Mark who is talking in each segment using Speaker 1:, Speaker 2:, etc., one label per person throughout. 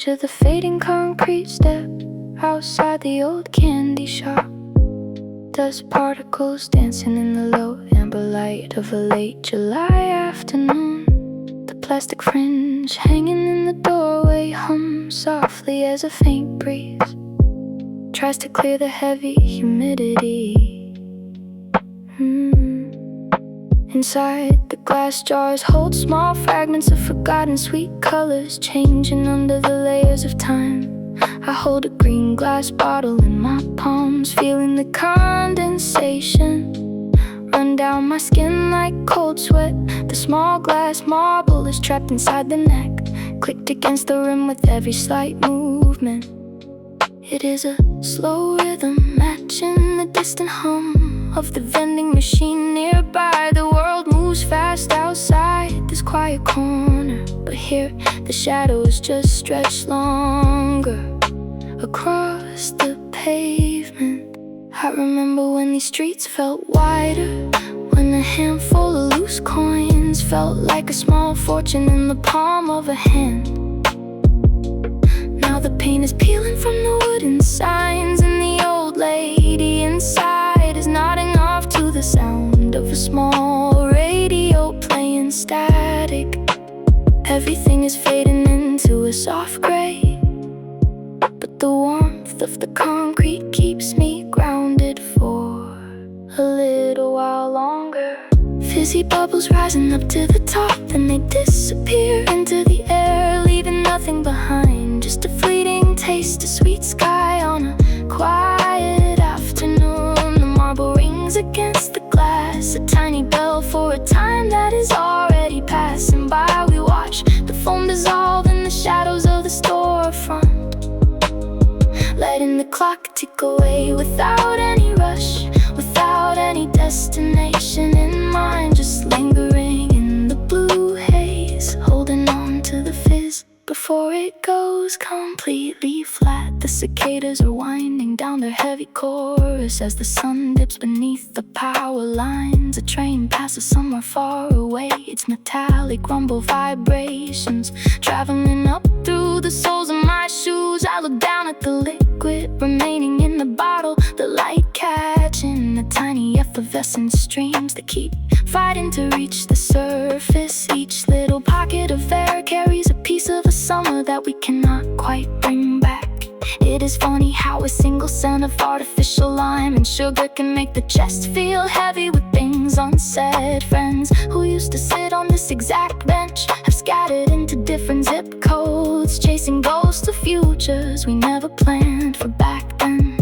Speaker 1: to the fading concrete step outside the old candy shop. Dust particles dancing in the low amber light of a late July afternoon. The plastic fringe hanging in the doorway hums softly as a faint breeze tries to clear the heavy humidity. Inside, the glass jars hold small fragments of forgotten sweet colors changing under the layers of time. I hold a green glass bottle in my palms, feeling the condensation run down my skin like cold sweat. The small glass marble is trapped inside the neck, clicked against the rim with every slight movement. It is a slow rhythm matching the distant hum of the vending machine nearby. The world moves fast outside this quiet corner, but here the shadows just stretch longer across the pavement. I remember when these streets felt wider, when a handful of loose coins felt like a small fortune in the palm of a hand. Now the paint is peeling from the wooden signs, and the old lady inside is nodding off to the sound of a small radio playing static. Everything is fading into a soft gray, but the warmth of the concrete keeps me grounded for a little while longer. Fizzy bubbles rising up to the top, then they disappear into the air, leaving nothing behind. Just a fleeting taste of sweet sky on a quiet afternoon. The marble rings against the glass, a tiny bell for a time that is already passing by. We watch the foam dissolve in the shadows of the storefront, letting the clock tick away without any rush, without any destination in mind. Just lingering in the blue haze, holding on to the fizz before it goes completely flat. The cicadas are winding down their heavy chorus as the sun dips beneath the power lines. A train passes somewhere far away, its metallic rumble vibrations traveling up through the soles of my shoes. I look down at the liquid remaining in the bottle, the light catching the tiny effervescent streams that keep fighting to reach the surface. Each little pocket of air carries a piece of a summer that we cannot quite bring back. It is funny how a single scent of artificial lime and sugar can make the chest feel heavy with things unsaid. Friends who used to sit on this exact bench have scattered into different zip codes, chasing ghosts of futures we never planned for back then.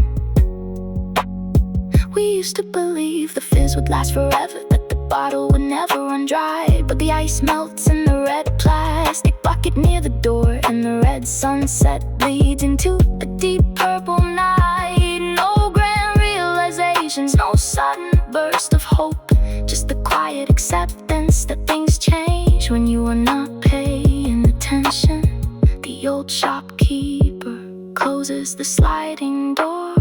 Speaker 1: We used to believe the fizz would last forever, that the bottle would never run dry. But the ice melts in the red plastic bucket near the door, and the red sunset bleeds into a deep purple night. No grand realizations, no sudden burst of hope, just the quiet acceptance that things change when you are not paying attention. The old shopkeeper closes the sliding door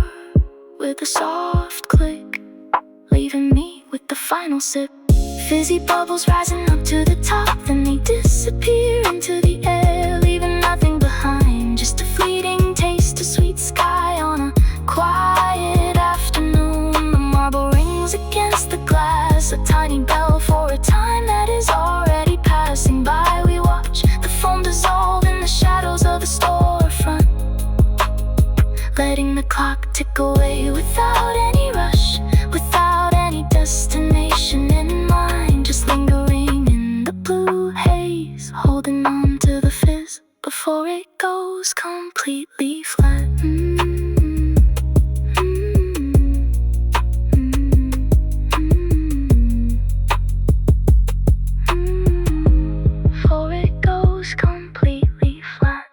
Speaker 1: with a soft click, leaving me with the final sip. Fizzy bubbles rising up to the top, then they disappear into the air, leaving nothing behind. Just a fleeting taste of sweet sky on a quiet afternoon. The marble rings against the glass, a tiny bell for a time that is already passing by. We watch the foam dissolve in the shadows of the storefront, letting the clock tick away without any rush, without any destination in mind. Just lingering in the blue haze, holding on to the fizz before it goes completely flat. Before it goes completely flat.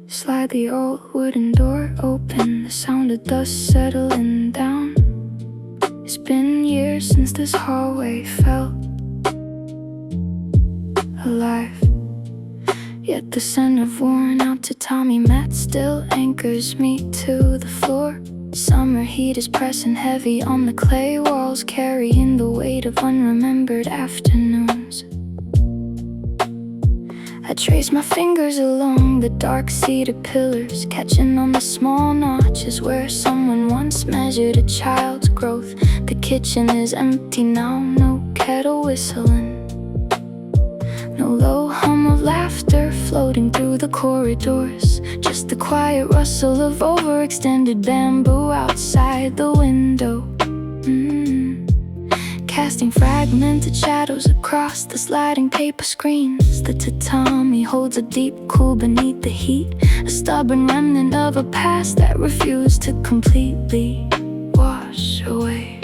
Speaker 1: Slide the old wooden door open, the sound of dust settling down. It's been years since this hallway felt alive. Yet the scent of worn out tatami mat still anchors me to the floor. Summer heat is pressing heavy on the clay walls, carrying the weight of unremembered afternoons. I trace my fingers along the dark-seated pillars, catching on the small notches where someone once measured a child's growth. The kitchen is empty now, no kettle whistling, no low hum of laughter floating through the corridors. Just the quiet rustle of overextended bamboo outside the window. Casting fragmented shadows across the sliding paper screens. The tatami holds a deep cool beneath the heat, a stubborn remnant of a past that refused to completely wash away.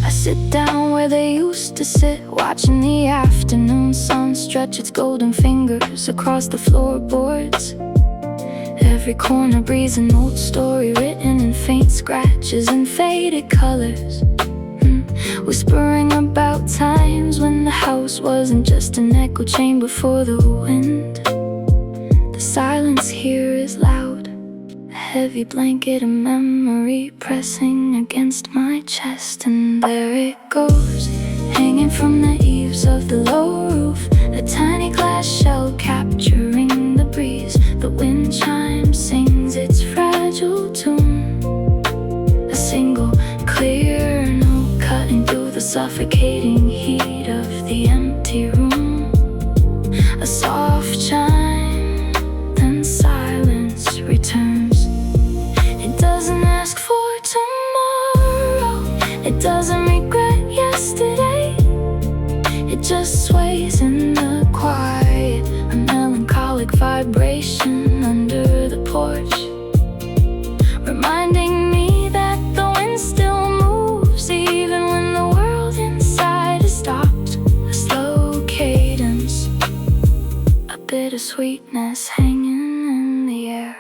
Speaker 1: I sit down where they used to sit, watching the afternoon sun stretch its golden fingers across the floorboards. Every corner breathes an old story written in faint scratches and faded colors, whispering about times when the house wasn't just an echo chamber for the wind. The silence here is loud, a heavy blanket of memory pressing against my chest. And there it goes, hanging from the eaves of the low roof, a tiny glass shell capturing the breeze. The wind chime sings its fragile tune, a single clear note cutting through the suffocating heat of the empty room. A soft chime, then silence returns. It doesn't ask for tomorrow, it doesn't regret yesterday. It just sways in the quiet, a melancholic vibration under the porch, reminding me that the wind still moves even when the world inside has stopped. A slow cadence, a bittersweetness hanging in the air.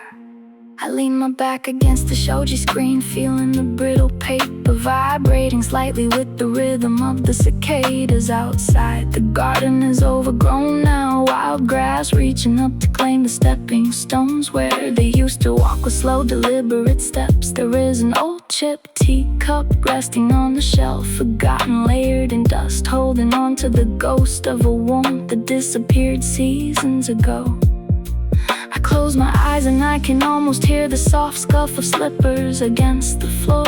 Speaker 1: I lean my back against the shoji screen, feeling the brittle paper vibrating slightly with the rhythm of the cicadas outside. The garden is overgrown now, wild grass reaching up to claim the stepping stones where they used to walk with slow, deliberate steps. There is an old chipped teacup resting on the shelf, forgotten, layered in dust, holding on to the ghost of a warmth that disappeared seasons ago. I close my eyes and I can almost hear the soft scuff of slippers against the floor,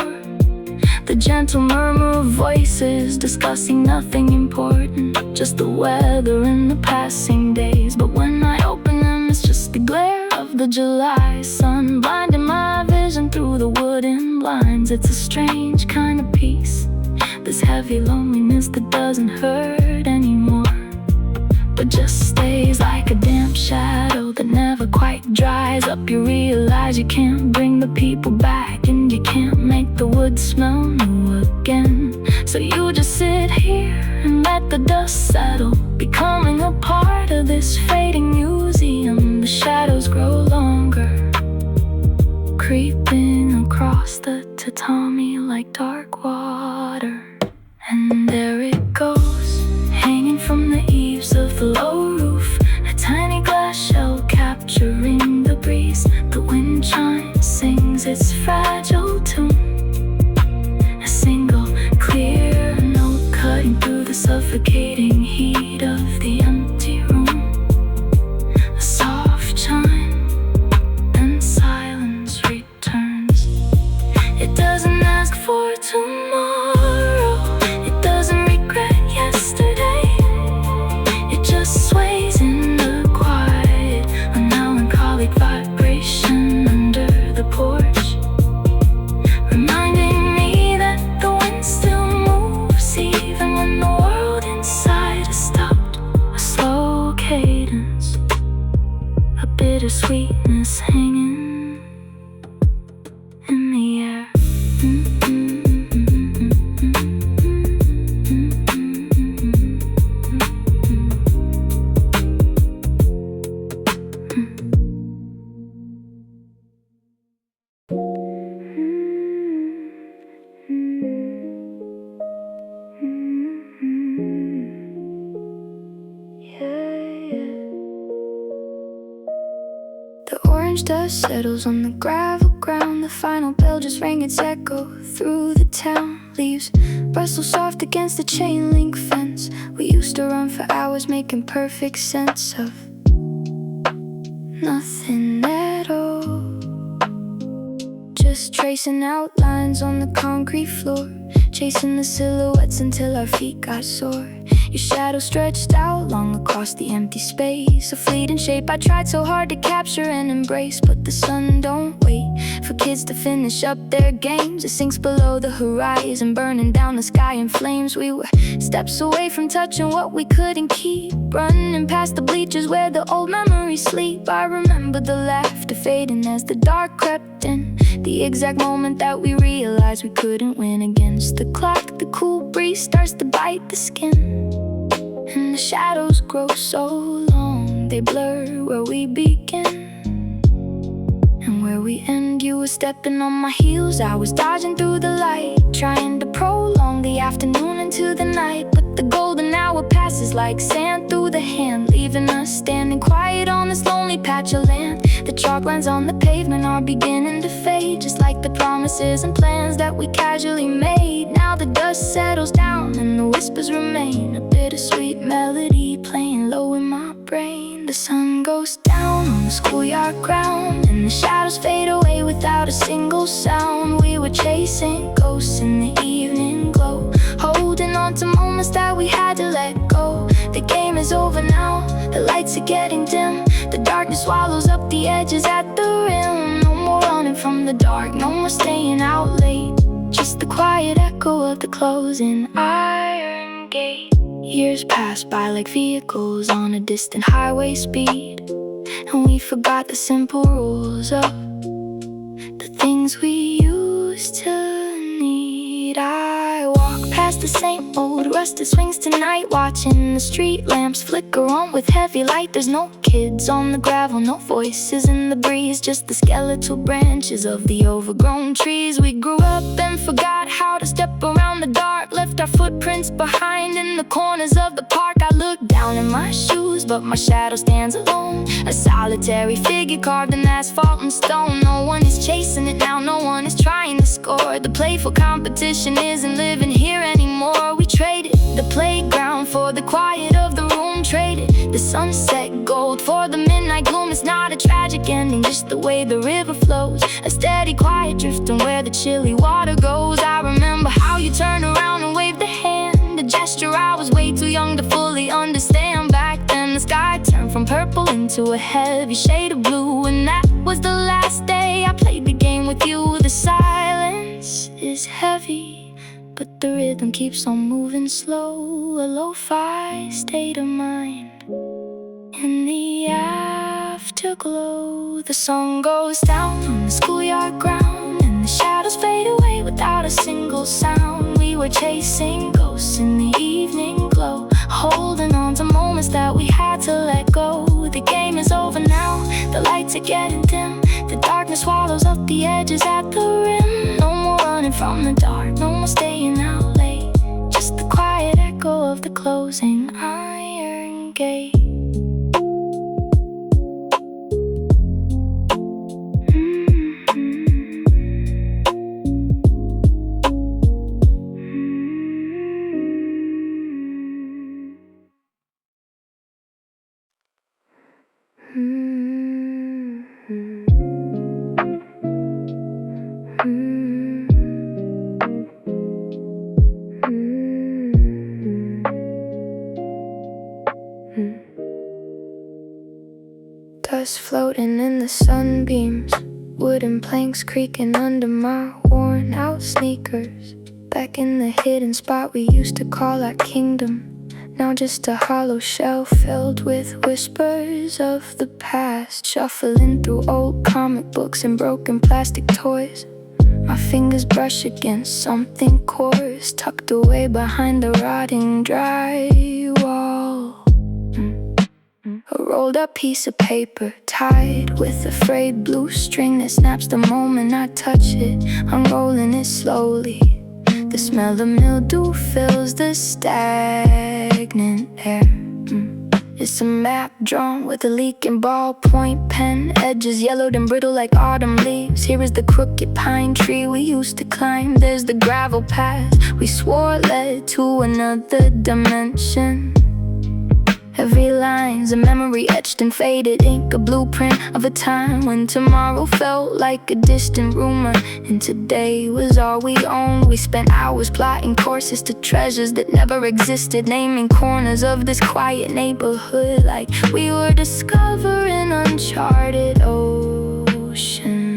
Speaker 1: the gentle murmur of voices discussing nothing important, just the weather and the passing days. But when I open them, it's just the glare of the July sun blinding my vision through the wooden blinds. It's a strange kind of peace, this heavy loneliness that doesn't hurt anymore, but just stays like a damp shadow that never quite dries up. You realize you can't bring the people back, and you can't make the wood smell new again. So you just sit here and let the dust settle, becoming a part of this fading museum. The shadows grow longer, creeping across the tatami like dark water. And there it goes, hanging from the eaves of the low roof, a tiny glass shell capturing the breeze. The wind chime sings its fragile tune, a single clear note cutting through the suffocating heat of the empty room. A soft chime, then silence returns. It doesn't ask for tomorrow, it doesn't regret yesterday. It just sways in the quiet, a melancholic vibration under the porch, reminding me that the wind still moves even when the world inside has stopped. A slow cadence, a bittersweetness hanging in the air. orange dust settles on the gravel ground. The final bell just rang its echo through the town. Leaves rustle soft against the chain link fence. We used to run for hours making perfect sense of nothing at all. Just tracing outlines on the concrete floor, chasing the silhouettes until our feet got sore. Your shadow stretched out long across the empty space, a fleeting shape I tried so hard to capture and embrace. But the sun don't wait for kids to finish up their games. It sinks below the horizon, burning down the sky in flames. We were steps away from touching what we couldn't keep, running past the bleachers where the old memories sleep. I remember the laughter fading as the dark crept in, the exact moment that we realized we couldn't win against the clock. The cool breeze starts to bite the skin, and the shadows grow so long, they blur where we begin and where we end. You were stepping on my heels, I was dodging through the light, trying to prolong the afternoon into the night. But the golden hour passes like sand through the hand, leaving us standing quiet on this lonely patch of land. The chalk lines on the pavement are beginning to fade, just like the promises and plans that we casually made. Now the dust settles down and the whispers remain, a bittersweet melody playing low in my brain. The sun goes down on the schoolyard ground, and the shadows fade away without a single sound. We were chasing ghosts in the evening glow, holding on to moments that we had to let go. The game is over now, the lights are getting dim, the darkness swallows up the edges at the rim. No more running from the dark, no more staying out late, just the quiet echo of the closing iron gate. Years pass by like vehicles on a distant highway speed, and we forgot the simple rules of the things we used to need. I walk past the same old rusted swings tonight, watching the street lamps flicker on with heavy light. There's no kids on the gravel, no voices in the breeze, just the skeletal branches of the overgrown trees. We grew up and forgot how to step around the dark, left our footprints behind in the corners of the park. I look down at my shoes, but my shadow stands alone, a solitary figure carved in asphalt and stone. No one is chasing it now, no one is trying to score. The playful competition isn't living here anymore. We traded the playground for the quiet of the room, traded the sunset gold for the midnight gloom. It's not a tragic ending, just the way the river flows, a steady quiet drifting where the chilly water goes. I remember how you turned around and waved a hand, a gesture I was way too young to fully understand. Back then the sky turned from purple into a heavy shade of blue, and that was the last day I played the game with you. The silence is heavy, but the rhythm keeps on moving slow, a lo-fi state of mind. In the afterglow, the sun goes down on the schoolyard ground, and the shadows fade away without a single sound. We were chasing ghosts in the evening glow, holding on to moments that we had to let go. The game is over now, the lights are getting dim, the darkness swallows up the edges at the rim. No more running from the dark, no more staying out late, just the quiet echo of the closing iron gate. Dust floating in the sunbeams, wooden planks creaking under my worn out sneakers. Back in the hidden spot we used to call our kingdom, now just a hollow shell filled with whispers of the past. Shuffling through old comic books and broken plastic toys, my fingers brush against something coarse, tucked away behind the rotting drywall. A rolled up piece of paper tied with a frayed blue string that snaps the moment I touch it, unrolling it slowly. The smell of mildew fills the stagnant air. It's a map drawn with a leaking ballpoint pen, edges yellowed and brittle like autumn leaves. Here is the crooked pine tree we used to climb. There's the gravel path we swore led to another dimension. Every line's a memory etched in faded ink, a blueprint of a time when tomorrow felt like a distant rumor, and today was all we owned. We spent hours plotting courses to treasures that never existed, naming corners of this quiet neighborhood like we were discovering uncharted oceans.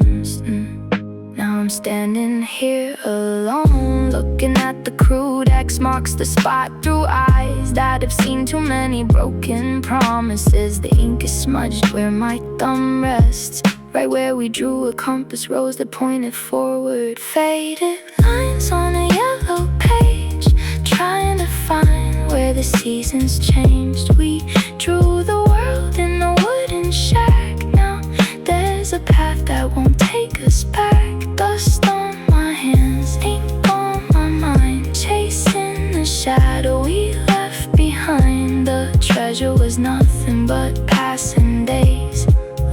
Speaker 1: Now I'm standing here alone, looking at the crude X marks the spot through eyes that have seen too many broken promises. The ink is smudged where my thumb rests, right where we drew a compass rose that pointed forward. Faded lines on a yellow page, trying to find where the seasons changed. We drew the world in a wooden shack. Now there's a path that won't take us back. Dust on my hands, ink on my mind, chasing the shadow we left behind. The treasure was nothing but passing days,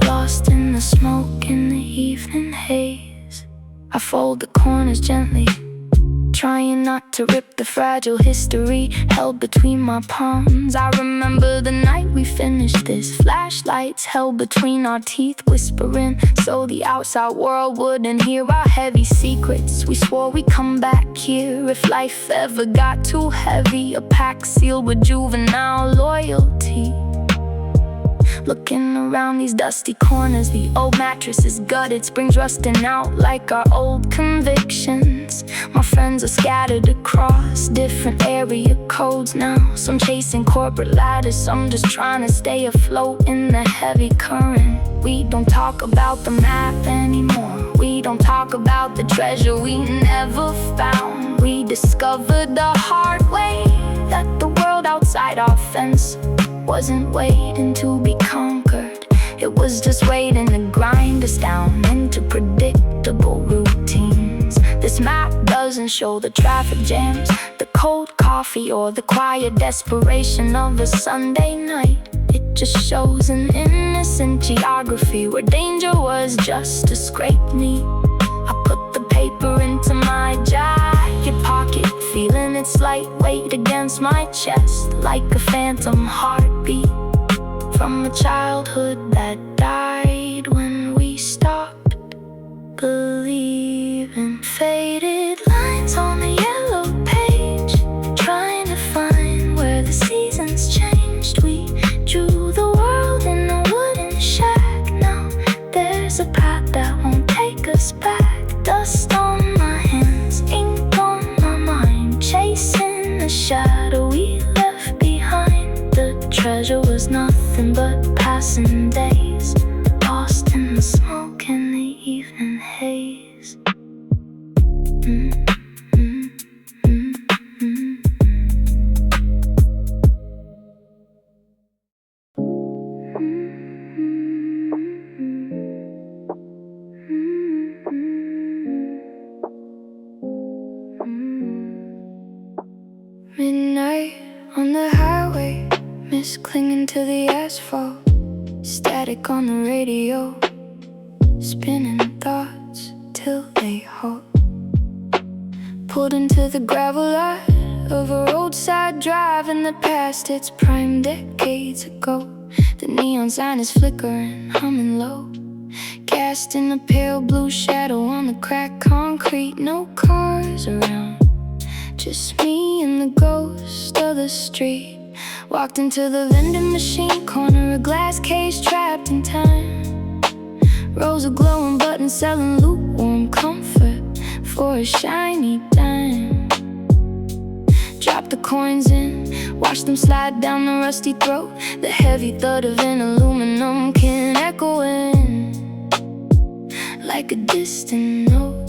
Speaker 1: lost in the smoke in the evening haze. I fold the corners gently, trying not to rip the fragile history held between my palms. I remember the night we finished this, flashlights held between our teeth, whispering so the outside world wouldn't hear our heavy secrets. We swore we'd come back here if life ever got too heavy, a pact sealed with juvenile loyalty. Looking around these dusty corners, the old mattress is gutted, springs rusting out like our old convictions. My friends are scattered across different area codes now, some chasing corporate ladders, some just trying to stay afloat in the heavy current. We don't talk about the map anymore, we don't talk about the treasure we never found. We discovered the hard way that the world outside our fence wasn't waiting to be conquered, it was just waiting to grind us down into predictable routines. This map doesn't show the traffic jams, the cold coffee, or the quiet desperation of a Sunday night. It just shows an innocent geography where danger was just a scrape knee. I put the paper into my jacket pocket, feeling its light weight against my chest like a phantom heartbeat from a childhood that died when we stopped believing. Faded lines on a yellow page, trying to find where the seasons changed. We drew the world in a wooden shack. Now there's a path that won't take us back. Dust on my hands, ink on my mind, chasing the shadow we left behind. The treasure was nothing but passing days, lost in the smoke in the evening haze. Midnight on the highway, mist clinging to the asphalt, static on the radio, spinning thoughts till they halt. Pulled into the gravel lot of a roadside drive in the past, its prime decades ago. The neon sign is flickering, humming low, casting a pale blue shadow on the cracked concrete. No cars around, just me and the ghost of the street. Walked into the vending machine corner, a glass case trapped in time. Rows of glowing buttons selling lukewarm comfort for a shiny dime. Drop the coins in, watch them slide down the rusty throat. The heavy thud of an aluminum can echo in like a distant note.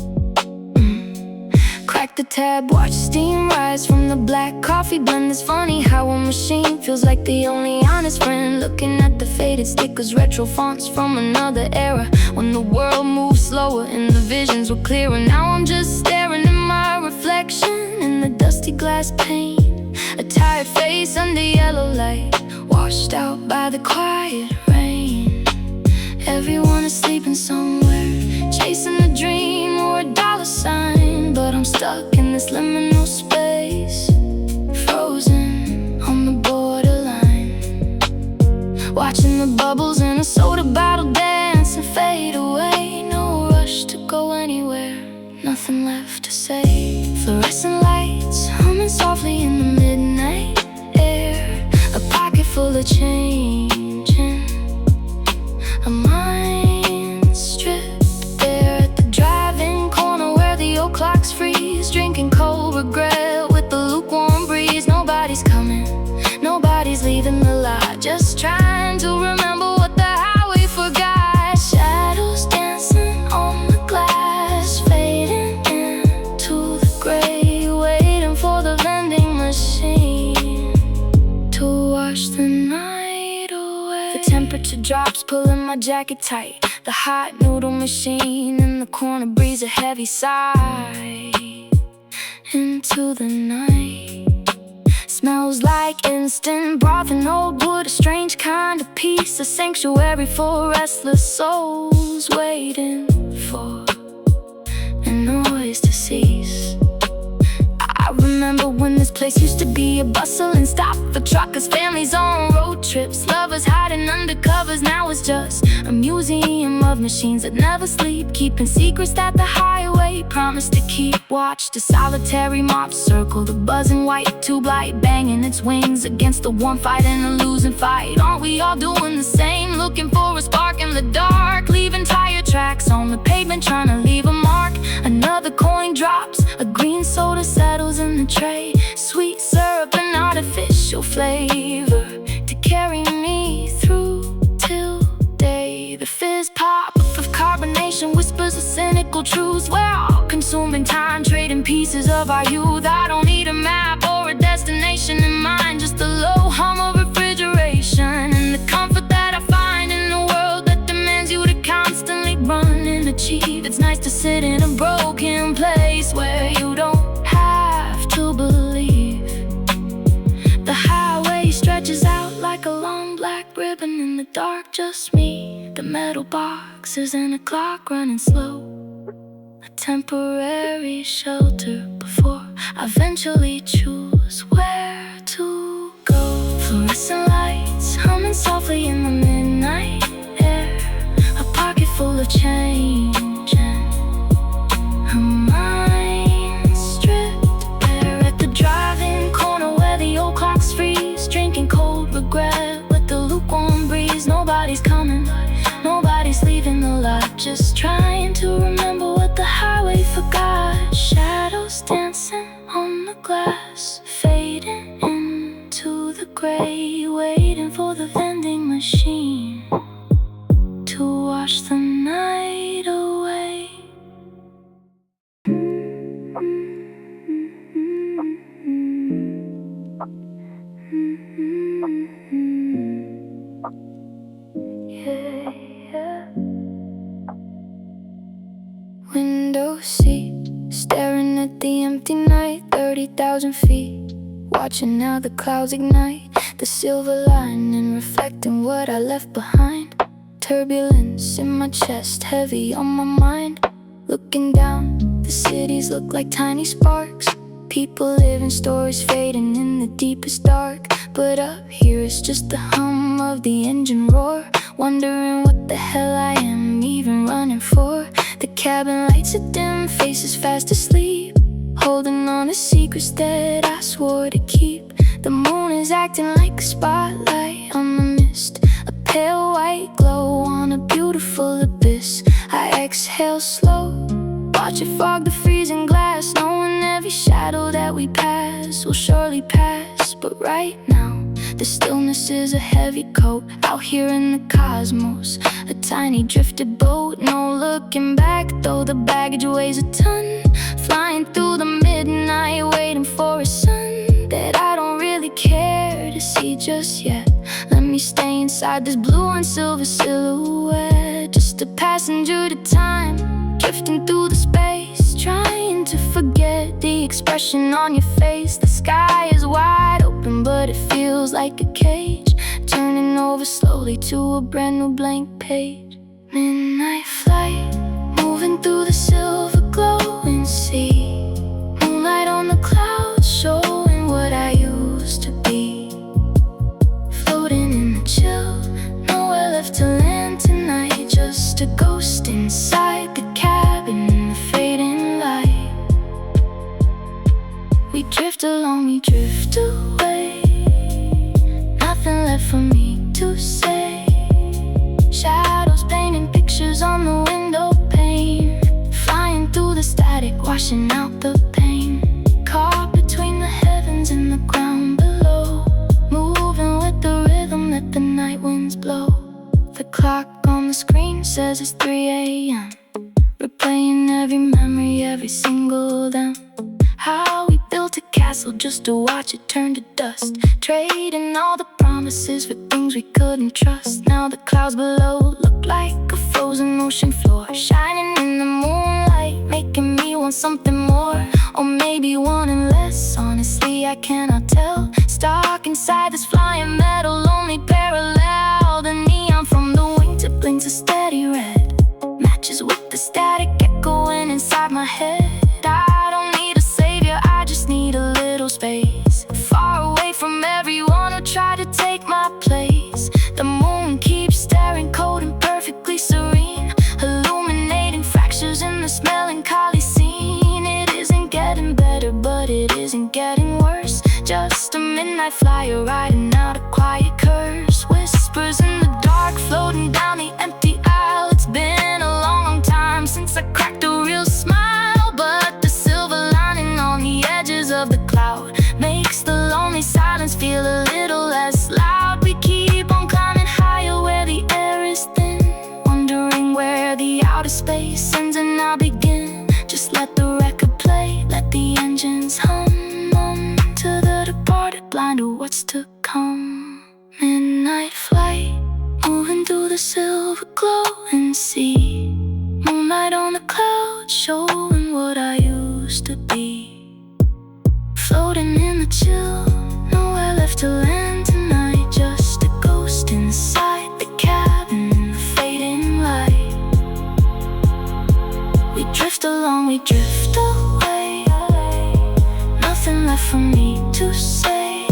Speaker 1: Crack the tab, watch steam rise from the black coffee blend. It's funny how a machine feels like the only honest friend. Looking at the faded stickers, retro fonts from another era, when the world moved slower and the visions were clearer. Now I'm just staring at my reflection in the dusty glass pane, a tired face under yellow light. washed out by the quiet rain. Everyone is sleeping somewhere, chasing a dream or a dollar sign. But I'm stuck in this liminal space, frozen on the borderline, watching the bubbles in a soda bottle dance and fade away. No rush to go anywhere, nothing left to say. Fluorescent lights humming softly in the midnight air, a pocket full of change and a mind stripped bare at the drive-in corner where the old clocks freeze, drinking cold regret with the lukewarm breeze. Nobody's coming, nobody's leaving the lot, just trying to remember what the highway forgot. Shadows dancing on the glass, fading into the gray, waiting for the vending machine to wash the night away. The temperature drops, pulling my jacket tight. The hot noodle machine in the corner breathes a heavy sigh into the night. Smells like instant broth and old wood, a strange kind of peace, a sanctuary for restless souls, waiting for a noise to cease. I remember when this place used to be a bustling stop for truckers, families on road trips, lovers hiding under covers. Now it's just a museum of machines that never sleep, keeping secrets that the highway promised to keep. Watch the solitary mob circle the buzzing white tube light, banging its wings against the warm fight in a losing fight. Aren't we all doing the same, looking for a spark in the dark, leaving tire tracks on the pavement, trying to leave a mark? Another coin drops, a green soda settles in the tray, sweet syrup and artificial flavor to carry me through till day. The fizz pop of carbonation whispers a cynical truth. We're all consuming time, trading pieces of our youth. I don't need a map or a destination in mind, just the low hum of refrigeration and the comfort that I find in a world that demands you to constantly run and achieve. It's nice to sit in a broken place where you don't have to believe. The highway stretches out like a long black ribbon in the dark, just me, the metal boxes and a clock running slow, a temporary shelter before I eventually choose where to go. Fluorescent lights humming softly in the midnight air, a pocket full of change and a mind stripped bare at the drive-in corner where the old clocks freeze, drinking cold regret with the lukewarm breeze. Nobody's coming, nobody's leaving the lot, just trying to remember what the highway forgot. Shadows dancing on the glass, fading into the gray, waiting for the vending machine to wash the night away. Yeah, yeah. Window seat, staring at the empty night, 30,000 feet, watching how the clouds ignite, the silver lining reflecting what I left behind. Turbulence in my chest, heavy on my mind. Looking down, the cities look like tiny sparks, people living stories fading in the deepest dark. But up here it's just the hum of the engine roar, wondering what the hell I am even running for. The cabin lights are dim, faces fast asleep, holding on to secrets that I swore to keep. The moon is acting like a spotlight on the mist, a pale white glow on a beautiful abyss. I exhale slow, watch it fog the freezing glass, knowing every shadow that we pass will surely pass. But right now, the stillness is a heavy coat, out here in the cosmos, a tiny drifted boat. No looking back, though the baggage weighs a ton, flying through the midnight, waiting for a sun that I don't really care to see just yet. Let me stay inside this blue and silver silhouette, just a passenger to time, drifting through the space, trying to forget the expression on your face. The sky is wide open, but it feels like a cage, turning Flipping over slowly to a brand new blank page. Midnight flight, moving through the silver glowing sea. Moonlight on the clouds, showing what I used to be. Floating in the chill, nowhere left to land tonight. Just a ghost inside the cabin in the fading light. We drift along, we drift away. Nothing left for me to say. Shadows painting pictures on the window pane. Flying through the static, washing out the pain. Caught between the heavens and the ground below. Moving with the rhythm that the night winds blow. The clock on the screen says it's 3 a.m. Replaying every memory, every single them. How we built a castle just to watch it turn to dust. Trading all the promises for things we couldn't trust. Now the clouds below look like a frozen ocean floor, shining in the moonlight, making me want something more. Or maybe wanting less, honestly I cannot tell. Stuck inside this flying metal, only parallel. The neon from the wingtip blinks a steady red, matches with the static echoing inside my head. I don't need a savior, I just need a little space, far away from everyone who tried to take my place. The moon keeps staring cold and perfectly serene, illuminating fractures in this melancholy scene. It isn't getting better, but it isn't getting worse. Just a midnight flyer riding out a quiet curse. Whispers in the dark floating down the empty aisle. It's been a long time since I cracked a real smile, but the silver lining on the edges of the cloud makes the lonely silence feel a little less loud. We keep on climbing higher where the air is thin, wondering where the outer space ends and I begin. Just let the record play, let the engines hum to the departed, blind to what's to come. Midnight flight, moving through the silver glowing sea. Moonlight on the clouds, showing what I used to be. Floating in the chill, nowhere left to land tonight. Just a ghost inside the cabin in the fading light. We drift along, we drift away. Nothing left for me to say.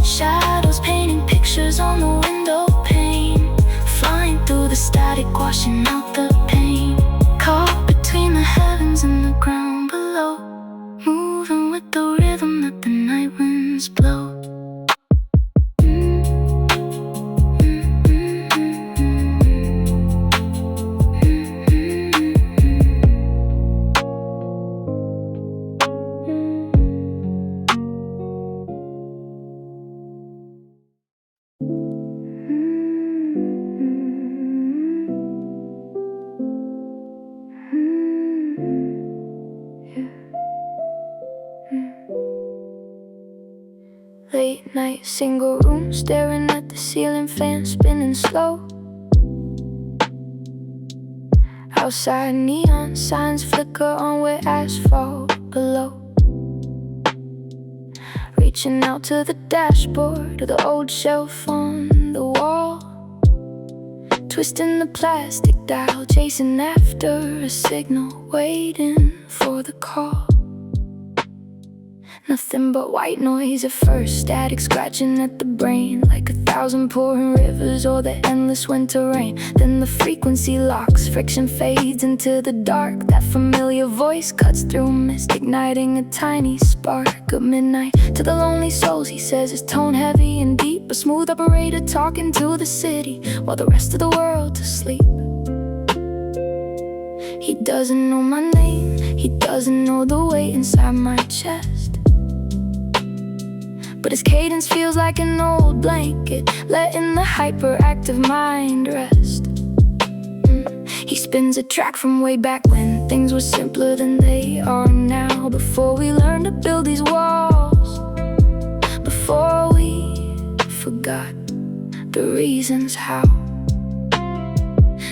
Speaker 1: Shadows painting pictures on the window pane. Flying through the static, washing out the pain. Caught between the heavens and the ground below. Moving with the rhythm that the night winds blow. Late night, single room, staring at the ceiling fan spinning slow. Outside, neon signs flicker on wet asphalt below. Reaching out to the dashboard of the old shelf on the wall. Twisting the plastic dial, chasing after a signal, waiting for the call. Nothing but white noise at first, static scratching at the brain, like 1,000 pouring rivers or the endless winter rain. Then the frequency locks, friction fades into the dark. That familiar voice cuts through mist, igniting a tiny spark of midnight. To the lonely souls, he says, his tone heavy and deep, a smooth operator talking to the city while the rest of the world's asleep. He doesn't know my name, he doesn't know the weight inside my chest, but his cadence feels like an old blanket, letting the hyperactive mind rest. He spins a track from way back when things were simpler than they are now. Before we learned to build these walls, before we forgot the reasons how.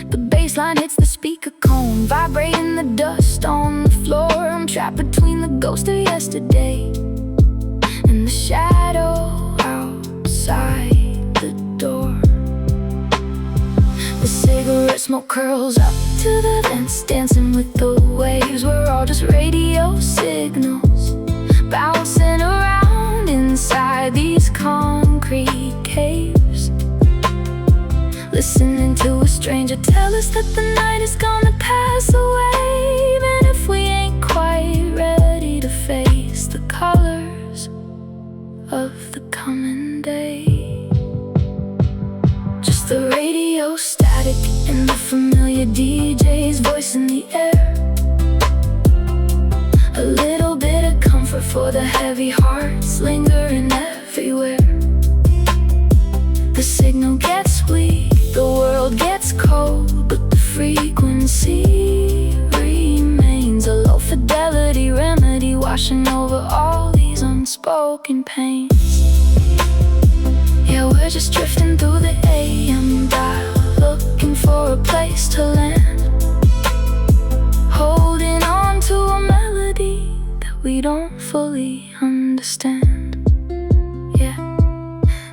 Speaker 1: The bass line hits the speaker cone, vibrating the dust on the floor. I'm trapped between the ghost of yesterday and the shadow outside the door. smoke curls up to the vents, dancing with the waves. We're all just radio signals bouncing around inside these concrete caves, listening to a stranger tell us that the night is gonna pass away, even if we ain't quite ready to face the colors of the coming day. Just the radio static and the familiar DJ's voice in the air. A little bit of comfort for the heavy hearts lingering everywhere. The signal gets weak, the world gets cold, but the frequency remains a low fidelity remedy washing over all these unspoken pains. Yeah, we're just drifting through the AM dial, looking for a place to land, holding on to a melody that we don't fully understand. Yeah.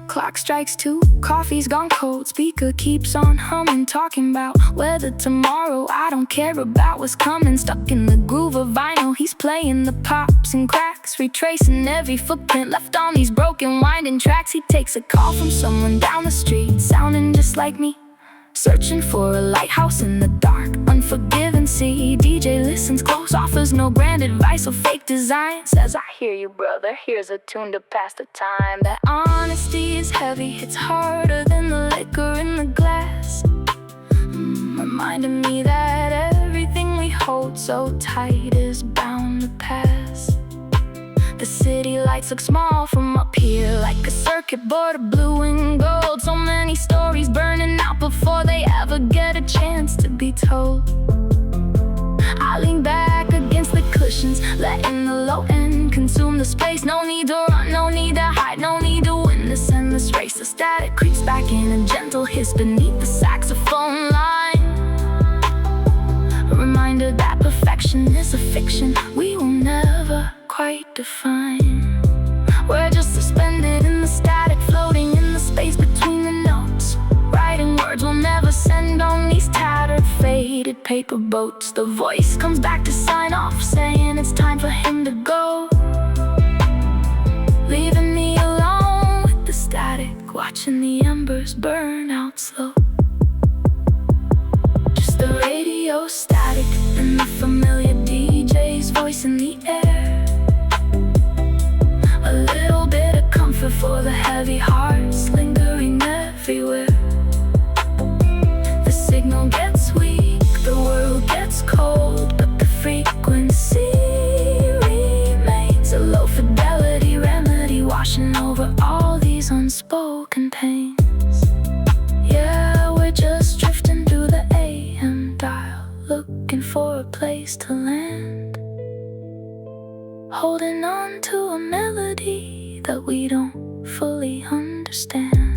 Speaker 1: Clock strikes 2, coffee's gone cold, speaker keeps on humming, talking about weather tomorrow. I don't care about what's coming, stuck in the groove of vinyl. He's playing the pops and cracks, retracing every footprint left on these broken winding tracks. He takes a call from someone down the street, sounding just like me, searching for a lighthouse in the dark, unforgiving sea. DJ listens close, offers no grand advice or fake design. Says, I hear you, brother, here's a tune to pass the time. That honesty is heavy, it's harder than the liquor in the glass, reminding me that everything we hold so tight is bound to pass. The city lights look small from up here, like a circuit board of blue and gold. So many stories burning out before they ever get a chance to be told. I lean back against the cushions, letting the low end consume the space. No need to run, no need to hide, no need to win this endless race. The static creeps back in a gentle hiss beneath the saxophone line, a reminder that perfection is a fiction we will never quite define. We're just suspended in the static, floating in the space between the notes, writing words we'll never send on these tattered, faded paper boats. The voice comes back to sign off, saying it's time for him to go, leaving me alone with the static, watching the embers burn out slow. Just the radio static and the familiar DJ's voice in the air. A little bit of comfort for the heavy hearts lingering everywhere. The signal gets weak, the world gets cold, but the frequency remains a low fidelity remedy washing over all these unspoken pains. Yeah, we're just drifting through the AM dial, looking for a place to land, holding on to a melody that we don't fully understand.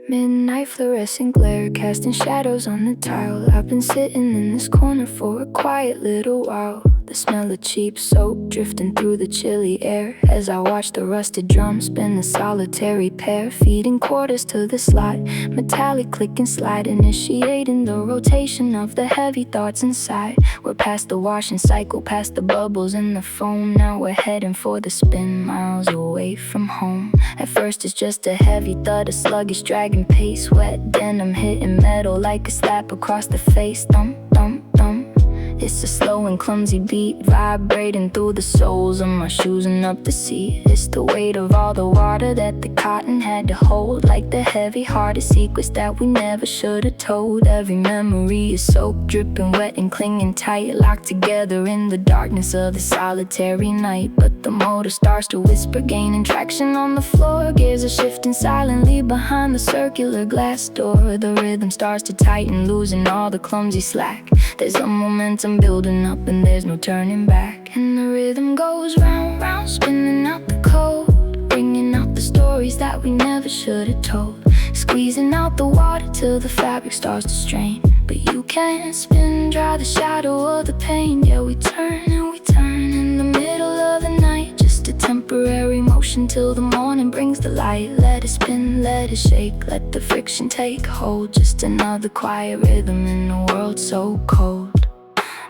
Speaker 1: Midnight fluorescent glare casting shadows on the tile. I've been sitting in this corner for a quiet little while. The smell of cheap soap drifting through the chilly air as I watch the rusted drum spin a solitary pair, feeding quarters to the slot, metallic click and slide, initiating the rotation of the heavy thoughts inside. We're past the washing cycle, past the bubbles in the foam. Now we're heading for the spin, miles away from home. At first it's just a heavy thud, a sluggish dragging pace, wet denim hitting metal like a slap across the face. Thump, thump, thump. It's a slow and clumsy beat, vibrating through the soles of my shoes and up the seat. It's the weight of all the water that the cotton had to hold, like the heavy-hearted secrets that we never should have told. Every memory is soaked, dripping wet and clinging tight, locked together in the darkness of the solitary night. But the motor starts to whisper, gaining traction on the floor. Gears are shifting silently behind the circular glass door. The rhythm starts to tighten, losing all the clumsy slack. There's a momentum building up and there's no turning back. And the rhythm goes round, round, spinning out the code, bringing out the stories that we never should have told. Squeezing out the water till the fabric starts to strain. But you can't spin dry the shadow of the pain. Yeah, we turn and we turn in the middle of the night. Just a temporary motion till the morning brings the light. Let it spin, let it shake, let the friction take hold. Just another quiet rhythm in a world so cold.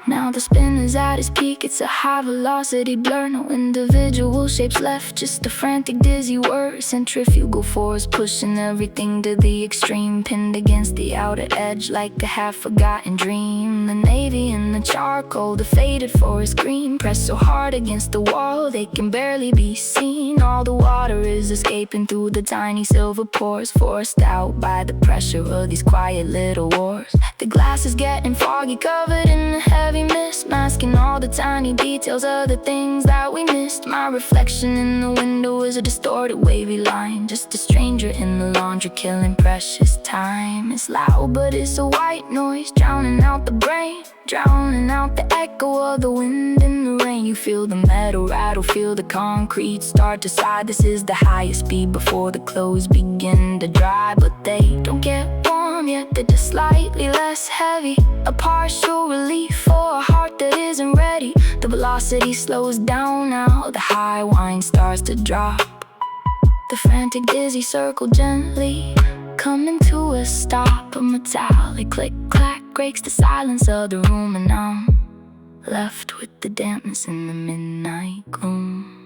Speaker 1: Now the spin is at its peak, it's a high velocity blur. No individual shapes left, just a frantic dizzy whir. Centrifugal force pushing everything to the extreme, pinned against the outer edge like a half-forgotten dream. The navy and the charcoal, the faded forest green, pressed so hard against the wall they can barely be seen. All the water is escaping through the tiny silver pores, forced out by the pressure of these quiet little wars. The glass is getting foggy, covered in the heavy mist, masking all the tiny details of the things that we missed. My reflection in the window is a distorted wavy line, just a stranger in the laundry killing precious time. It's loud but it's a white noise, drowning out the brain, drowning out the echo of the wind in the rain. You feel the metal rattle, feel the concrete start to sigh. This is the highest speed before the clothes begin to dry. But they don't get warm yet, they're just slightly less heavy, a partial relief for a heart that isn't ready. The velocity slows down now, the high whine starts to drop. The frantic dizzy circle gently coming to a stop. A metallic click-clack breaks the silence of the room, and I'm left with the dampness in the midnight gloom.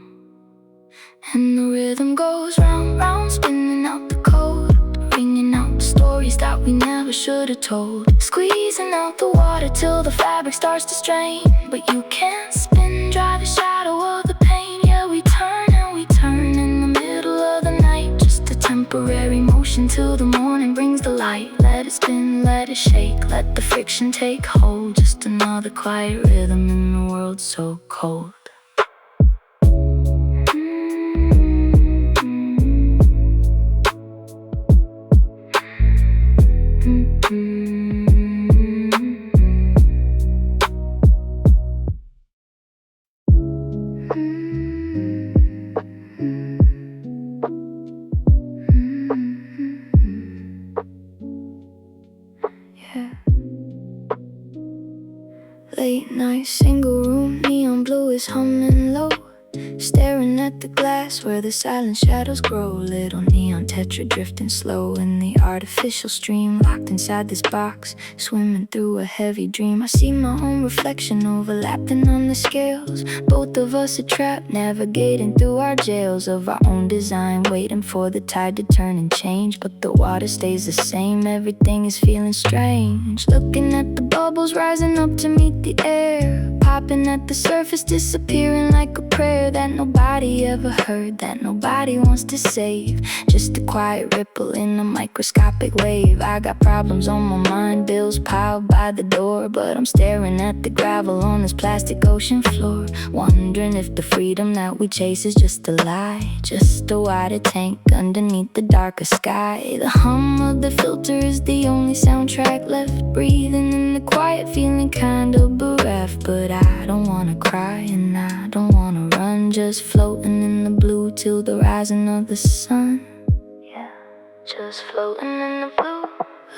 Speaker 1: And the rhythm goes round, round, spinning out the code, bringing out the stories that we never should have told. Squeezing out the water till the fabric starts to strain. But you can't spin dry the shadow of the pain. Yeah, we turn and we turn in the middle of the night. Just a temporary motion till the morning brings the light. Let it spin, let it shake, let the friction take hold. Just another quiet rhythm in a world so cold. Late night, single room, neon blue is humming low, staring at the glass where the silent shadows grow. Little neon tetra drifting slow in the artificial stream, locked inside this box, swimming through a heavy dream. I see my own reflection overlapping on the scales. Both of us are trapped, navigating through our jails of our own design, waiting for the tide to turn and change. But the water stays the same, everything is feeling strange. Looking at the bubbles rising up to meet the air, popping at the surface, disappearing like a prayer that nobody ever heard, that nobody wants to save. Just a quiet ripple in a microscopic wave. I got problems on my mind, bills piled by the door, but I'm staring at the gravel on this plastic ocean floor, wondering if the freedom that we chase is just a lie, just a water tank underneath the darker sky. The hum of the filter is the only soundtrack left, breathing in the quiet, feeling kind of bereft. But I don't wanna cry and I don't wanna run, just floating in the blue till the rising of the sun. Yeah, just floating in the blue,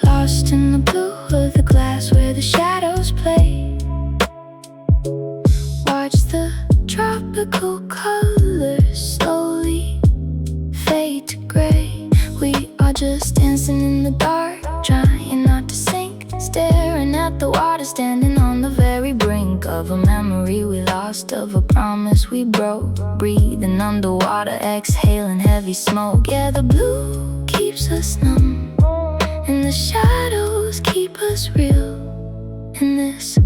Speaker 1: lost in the blue of the glass where the shadows play. Watch the tropical colors slowly fade to gray. We are just dancing in the dark, trying not to sink, staring at the water, standing on the very brink of a memory we lost, of a promise we broke. Breathing underwater, exhaling heavy smoke. Yeah, the blue keeps us numb, and the shadows keep us real. In this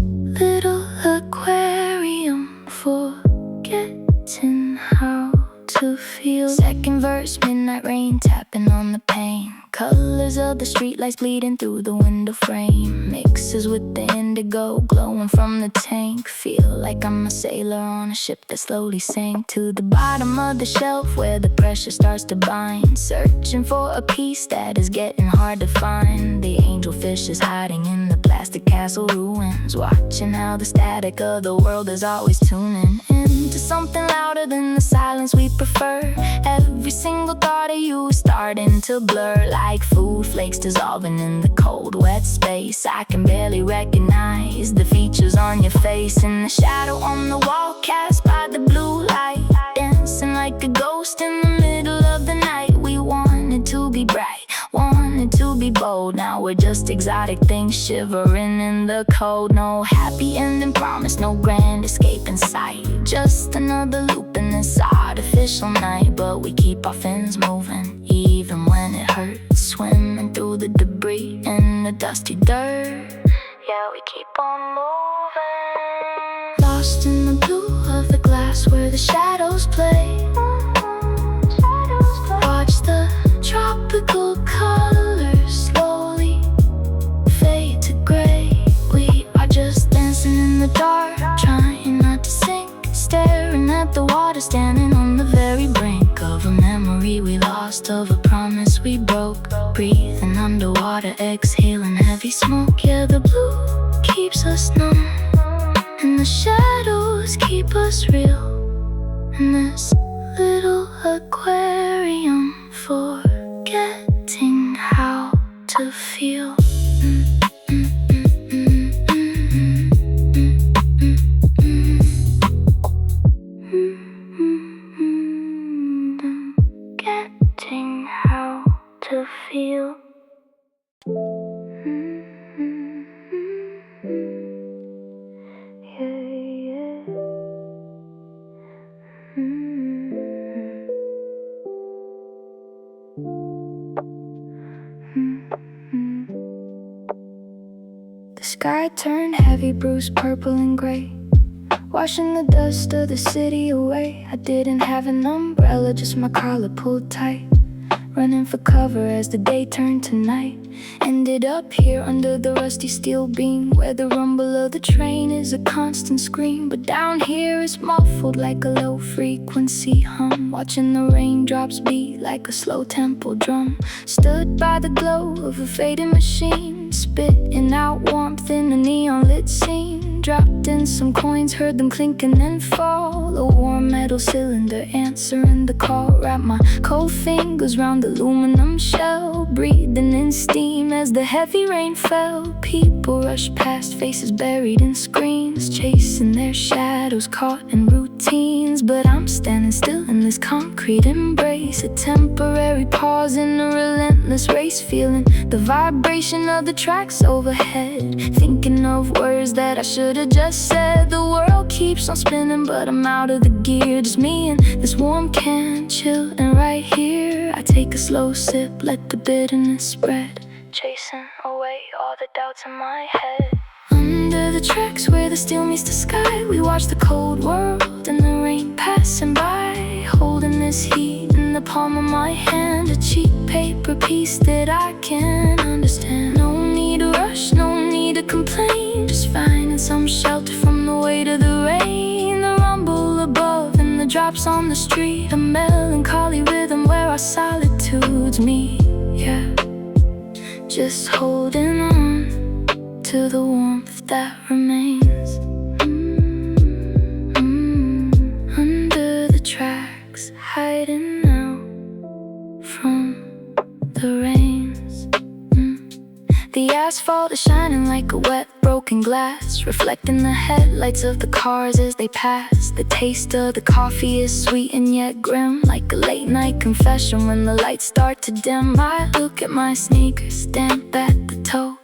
Speaker 1: little aquarium, forgetting how to feel. Second verse, midnight rain tapping on the pane. Colors of the streetlights bleeding through the window frame. Mixes with the indigo glowing from the tank. Feel like I'm a sailor on a ship that slowly sank to the bottom of the shelf where the pressure starts to bind. Searching for a piece that is getting hard to find. The angelfish is hiding in the plastic castle ruins, watching how the static of the world is always tuning into something louder than the silence we prefer. Every single thought of you is starting to blur, like food flakes dissolving in the cold wet space. I can barely recognize the features on your face, and the shadow on the wall cast by the blue light, dancing like a ghost in the middle of the night. We wanted to be bright, wanted to be bold. Now we're just exotic things shivering in the cold. No happy ending promise, no grand escape in sight. Just another loop in this artificial night. But we keep our fins moving, even when it hurts. Swimming through the debris and the dusty dirt. Yeah, we keep on moving. Lost in the blue of the glass where the shadows play. Watch the tropical colors slowly fade to gray. We are just dancing in the dark, trying not to sink, staring at the water, standing on the very brink of a memory we lost, of a promise we broke. Breathing underwater, exhaling heavy smoke. Yeah, the blue keeps us numb, and the shadows keep us real. In this little aquarium, forgetting how to feel. Forgetting how to feel. The sky turned heavy, bruised purple and gray, washing the dust of the city away. I didn't have an umbrella, just my collar pulled tight, running for cover as the day turned to night. Ended up here under the rusty steel beam, where the rumble of the train is a constant scream. But down here it's muffled like a low-frequency hum, watching the raindrops beat like a slow tempo drum. Stood by the glow of a fading machine, spitting out warmth in a neon-lit scene. Dropped in some coins, heard them clink and then fall. A warm metal cylinder answering the call. Wrapped my cold fingers round the aluminum shell, breathing in steam as the heavy rain fell. People rushed past, faces buried in screens, chasing their shadows caught in routines. But I'm standing still in this concrete embrace, a temporary pause in a relentless race. Feeling the vibration of the tracks overhead, thinking of words that I should have just said. The world keeps on spinning, but I'm out of the gear. Just me and this warm can, chilling right here. I take a slow sip, let the bitterness spread, chasing away all the doubts in my head. Under the tracks where the steel meets the sky, we watch the cold world and the rain passing by. Holding this heat in the palm of my hand, a cheap paper piece that I can understand. No need to rush, no need to complain, just finding some shelter from the weight of the rain. The rumble above and the drops on the street, a melancholy rhythm where our solitudes meet. Yeah, just holding on to the warmth that remains. Under the tracks, hiding out from the rains. The asphalt is shining like a wet, broken glass, reflecting the headlights of the cars as they pass. The taste of the coffee is sweet and yet grim, like a late night confession when the lights start to dim. I look at my sneakers, damp at the toe,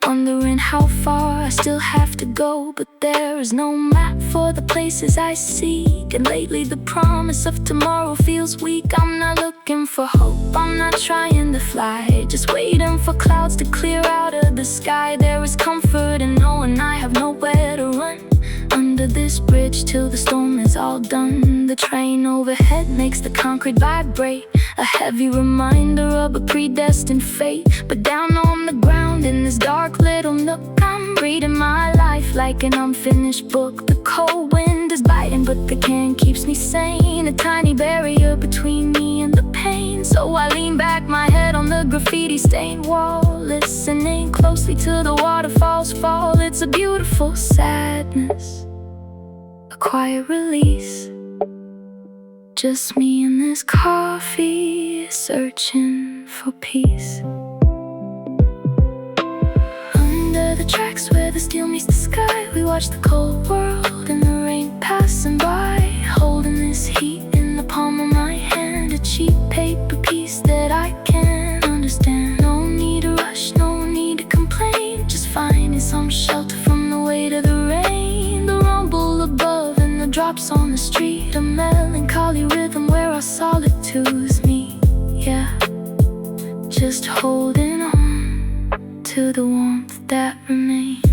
Speaker 1: wondering how far I still have to go. But there is no map for the places I seek, and lately the promise of tomorrow feels weak. I'm not looking for hope, I'm not trying to fly, just waiting for clouds to clear out of the sky. There is comfort in knowing I have nowhere to run under this bridge till the storm is all done. The train overhead makes the concrete vibrate, a heavy reminder of a predestined fate. But down on the ground in this dark little nook, I'm reading my life like an unfinished book. The cold wind is biting, but the can keeps me sane, a tiny barrier between me and the pain. So I lean back my head on the graffiti-stained wall, listening closely to the waterfalls fall. It's a beautiful sadness, a quiet release, just me and this coffee, searching for peace. Under the tracks where the steel meets the sky, we watch the cold world and the rain passing by. Holding this heat in the palm of my hand, a cheap paper piece that I can't understand. No need to rush, no need to complain, just finding some shelter from the weight of the rain. The rumble above and the drops on the street, a melancholy rhythm where our solitudes meet. Yeah, just holding on to the warmth that remains.